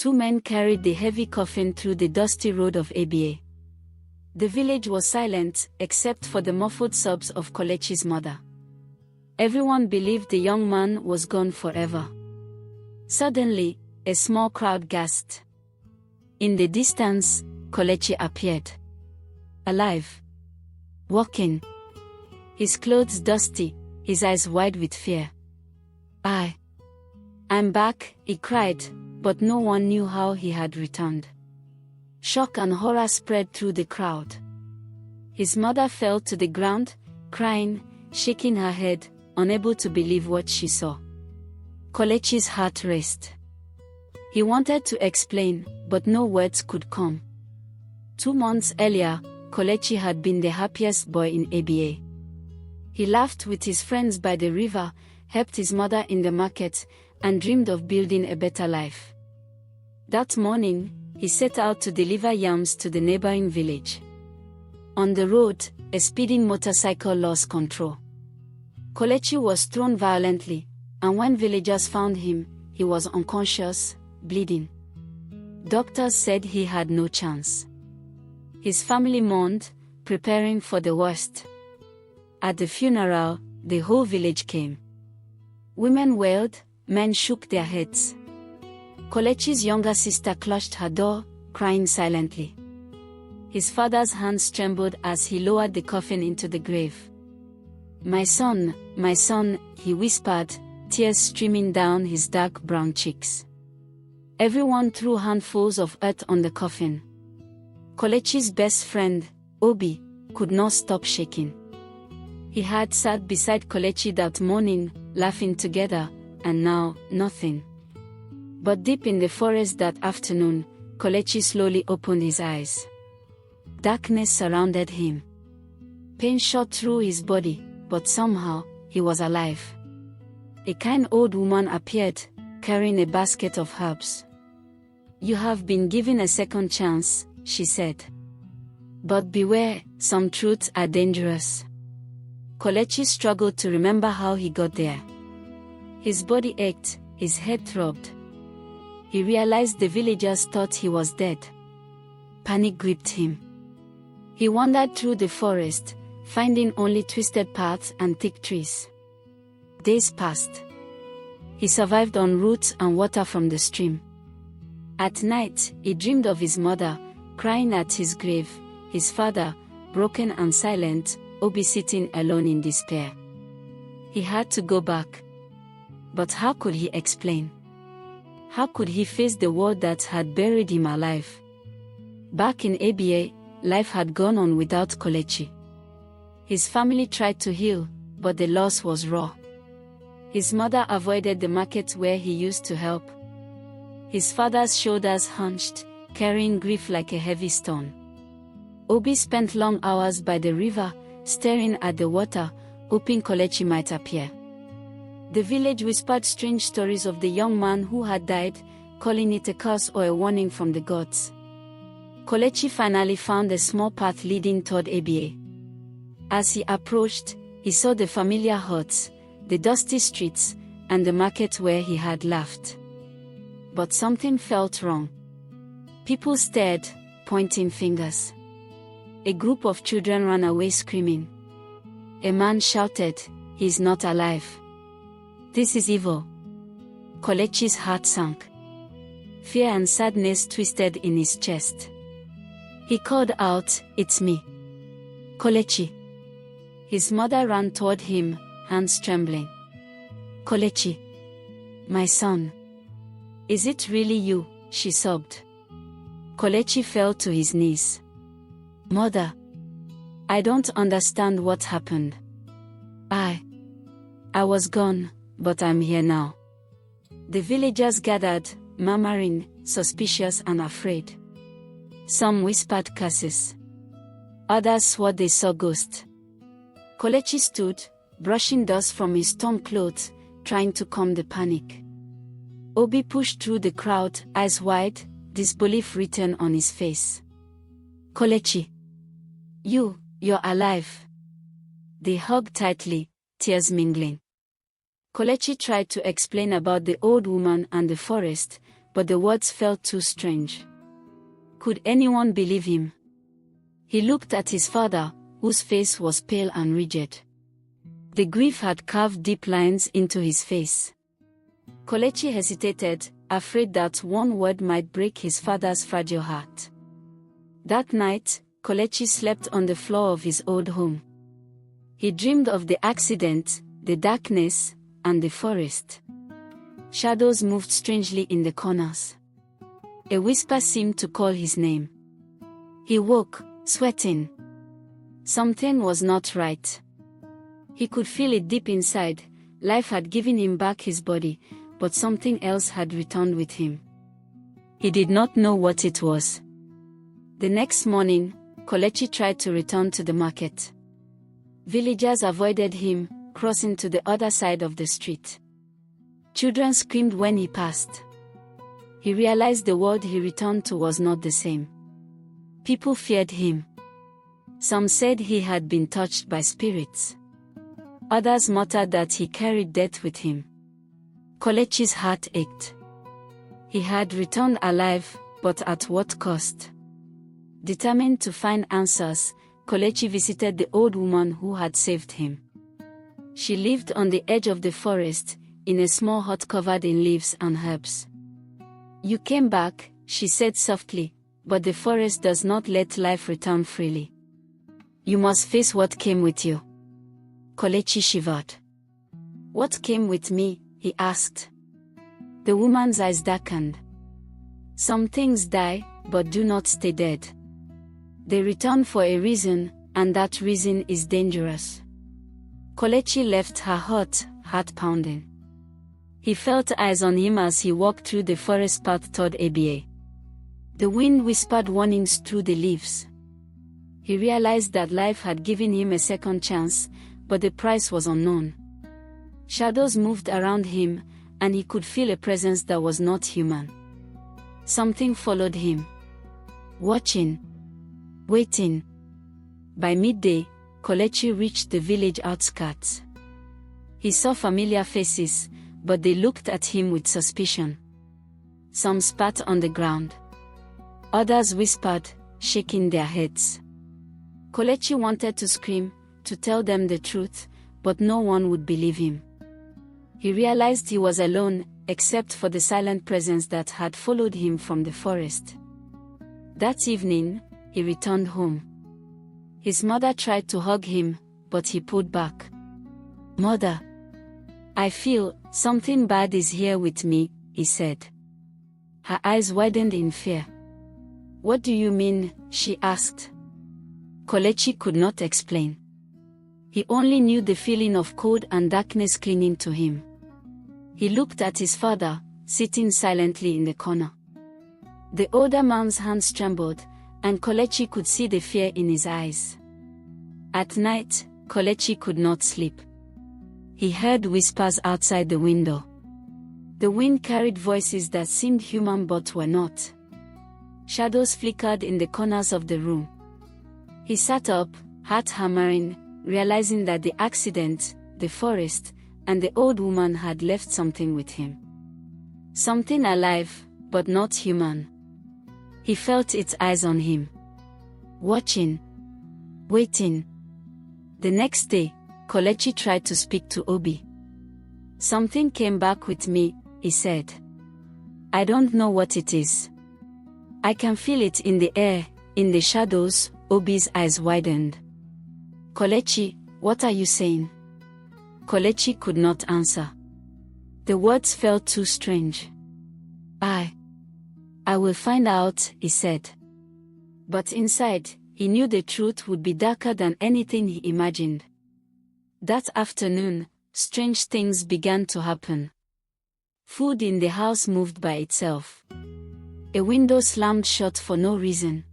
Two men carried the heavy coffin through the dusty road of Aba. The village was silent, except for the muffled sobs of Kolechi's mother. Everyone believed the young man was gone forever. Suddenly, a small crowd gasped. In the distance, Kolechi appeared. Alive. Walking. His clothes dusty, his eyes wide with fear. I'm back, he cried, but no one knew how he had returned. Shock and horror spread through the crowd. His mother fell to the ground, crying, shaking her head, unable to believe what she saw. Kolechi's heart raced. He wanted to explain, but no words could come. 2 months earlier, Kolechi had been the happiest boy in Aba. He laughed with his friends by the river, helped his mother in the market, and dreamed of building a better life. That morning, he set out to deliver yams to the neighboring village. On the road, a speeding motorcycle lost control. Kolechi was thrown violently, and when villagers found him, he was unconscious, bleeding. Doctors said he had no chance. His family mourned, preparing for the worst. At the funeral, the whole village came. Women wailed, men shook their heads. Kolechi's younger sister clutched her door, crying silently. His father's hands trembled as he lowered the coffin into the grave. My son, he whispered, tears streaming down his dark brown cheeks. Everyone threw handfuls of earth on the coffin. Kolechi's best friend, Obi, could not stop shaking. He had sat beside Kolechi that morning, laughing together, and now, nothing. But deep in the forest that afternoon, Kolechi slowly opened his eyes. Darkness surrounded him. Pain shot through his body, but somehow, he was alive. A kind old woman appeared, carrying a basket of herbs. You have been given a second chance, she said. But beware, some truths are dangerous. Kolechi struggled to remember how he got there. His body ached, his head throbbed. He realized the villagers thought he was dead. Panic gripped him. He wandered through the forest, finding only twisted paths and thick trees. Days passed. He survived on roots and water from the stream. At night, he dreamed of his mother, crying at his grave, his father, broken and silent, Obi sitting alone in despair. He had to go back. But how could he explain? How could he face the world that had buried him alive? Back in Aba, life had gone on without Kolechi. His family tried to heal, but the loss was raw. His mother avoided the market where he used to help. His father's shoulders hunched, carrying grief like a heavy stone. Obi spent long hours by the river, staring at the water, hoping Kolechi might appear. The village whispered strange stories of the young man who had died, calling it a curse or a warning from the gods. Kolechi finally found a small path leading toward Aba. As he approached, he saw the familiar huts, the dusty streets, and the market where he had laughed. But something felt wrong. People stared, pointing fingers. A group of children ran away screaming. A man shouted, "He's not alive. This is evil." Kolechi's heart sank. Fear and sadness twisted in his chest. He called out, "It's me. Kolechi." His mother ran toward him, hands trembling. "Kolechi. My son. Is it really you?" she sobbed. Kolechi fell to his knees. "Mother. I don't understand what happened. I was gone, but I'm here now." The villagers gathered, murmuring, suspicious and afraid. Some whispered curses. Others swore they saw ghosts. Kolechi stood, brushing dust from his torn clothes, trying to calm the panic. Obi pushed through the crowd, eyes wide, disbelief written on his face. "Kolechi. You're alive." They hugged tightly, tears mingling. Kolechi tried to explain about the old woman and the forest, but the words felt too strange. Could anyone believe him? He looked at his father, whose face was pale and rigid. The grief had carved deep lines into his face. Kelechi hesitated, afraid that one word might break his father's fragile heart. That night, Kelechi slept on the floor of his old home. He dreamed of the accident, the darkness, and the forest. Shadows moved strangely in the corners. A whisper seemed to call his name. He woke, sweating. Something was not right. He could feel it deep inside. Life had given him back his body, but something else had returned with him. He did not know what it was. The next morning, Kelechi tried to return to the market. Villagers avoided him, crossing to the other side of the street. Children screamed when he passed. He realized the world he returned to was not the same. People feared him. Some said he had been touched by spirits. Others muttered that he carried death with him. Kelechi's heart ached. He had returned alive, but at what cost? Determined to find answers, Kelechi visited the old woman who had saved him. She lived on the edge of the forest, in a small hut covered in leaves and herbs. "You came back," she said softly, "but the forest does not let life return freely. You must face what came with you." Kelechi shivered. "What came with me?" he asked. The woman's eyes darkened. "Some things die, but do not stay dead. They return for a reason, and that reason is dangerous." Kelechi left her hut, heart pounding. He felt eyes on him as he walked through the forest path toward Aba. The wind whispered warnings through the leaves. He realized that life had given him a second chance, but the price was unknown. Shadows moved around him, and he could feel a presence that was not human. Something followed him. Watching. Waiting. By midday, Kelechi reached the village outskirts. He saw familiar faces, but they looked at him with suspicion. Some spat on the ground. Others whispered, shaking their heads. Kelechi wanted to scream, to tell them the truth, but no one would believe him. He realized he was alone, except for the silent presence that had followed him from the forest. That evening, he returned home. His mother tried to hug him, but he pulled back. "Mother, I feel something bad is here with me," he said. Her eyes widened in fear. "What do you mean?" she asked. Kelechi could not explain. He only knew the feeling of cold and darkness clinging to him. He looked at his father, sitting silently in the corner. The older man's hands trembled, and Kelechi could see the fear in his eyes. At night, Kelechi could not sleep. He heard whispers outside the window. The wind carried voices that seemed human but were not. Shadows flickered in the corners of the room. He sat up, heart hammering, realizing that the accident, the forest, and the old woman had left something with him. Something alive, but not human. He felt its eyes on him. Watching. Waiting. The next day, Kelechi tried to speak to Obi. "Something came back with me," he said. "I don't know what it is. I can feel it in the air, in the shadows." Obi's eyes widened. "Kelechi, what are you saying?" Kelechi could not answer. The words felt too strange. I will find out," he said. But inside, he knew the truth would be darker than anything he imagined. That afternoon, strange things began to happen. Food in the house moved by itself. A window slammed shut for no reason.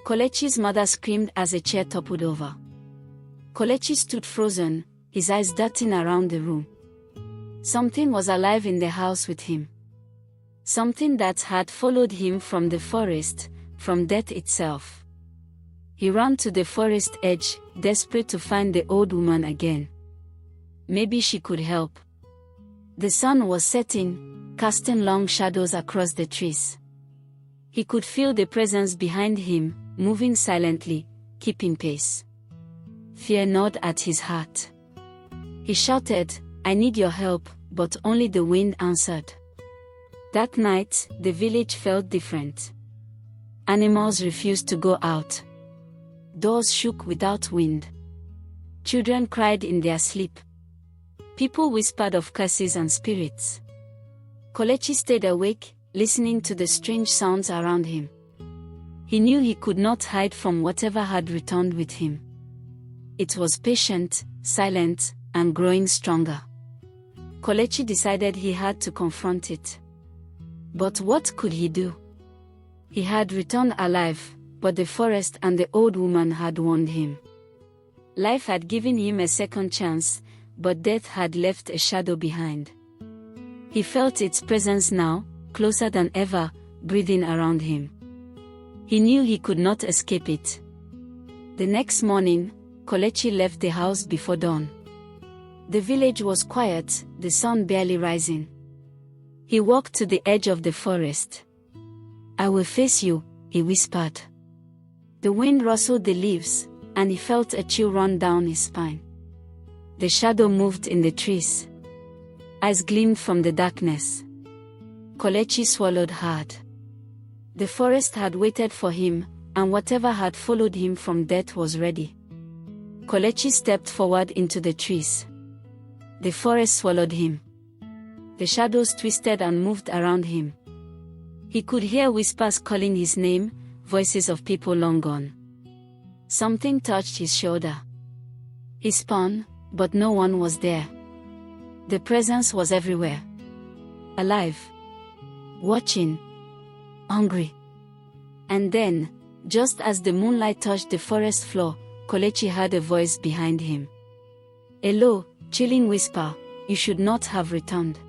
Kelechi's mother screamed as a chair toppled over. Kelechi stood frozen, his eyes darting around the room. Something was alive in the house with him. Something that had followed him from the forest, from death itself. He ran to the forest edge, desperate to find the old woman again. Maybe she could help. The sun was setting, casting long shadows across the trees. He could feel the presence behind him, moving silently, keeping pace. Fear gnawed at his heart. He shouted, "I need your help," but only the wind answered. That night, the village felt different. Animals refused to go out. Doors shook without wind. Children cried in their sleep. People whispered of curses and spirits. Kolechi stayed awake, listening to the strange sounds around him. He knew he could not hide from whatever had returned with him. It was patient, silent, and growing stronger. Kolechi decided he had to confront it. But what could he do? He had returned alive, but the forest and the old woman had warned him. Life had given him a second chance, but death had left a shadow behind. He felt its presence now, closer than ever, breathing around him. He knew he could not escape it. The next morning, Kolechi left the house before dawn. The village was quiet, the sun barely rising. He walked to the edge of the forest. "I will face you," he whispered. The wind rustled the leaves, and he felt a chill run down his spine. The shadow moved in the trees. Eyes gleamed from the darkness. Kolechi swallowed hard. The forest had waited for him, and whatever had followed him from death was ready. Kolechi stepped forward into the trees. The forest swallowed him. The shadows twisted and moved around him. He could hear whispers calling his name, voices of people long gone. Something touched his shoulder. He spun, but no one was there. The presence was everywhere. Alive. Watching. Hungry. And then, just as the moonlight touched the forest floor, Kolechi heard a voice behind him. A low, chilling whisper, "You should not have returned."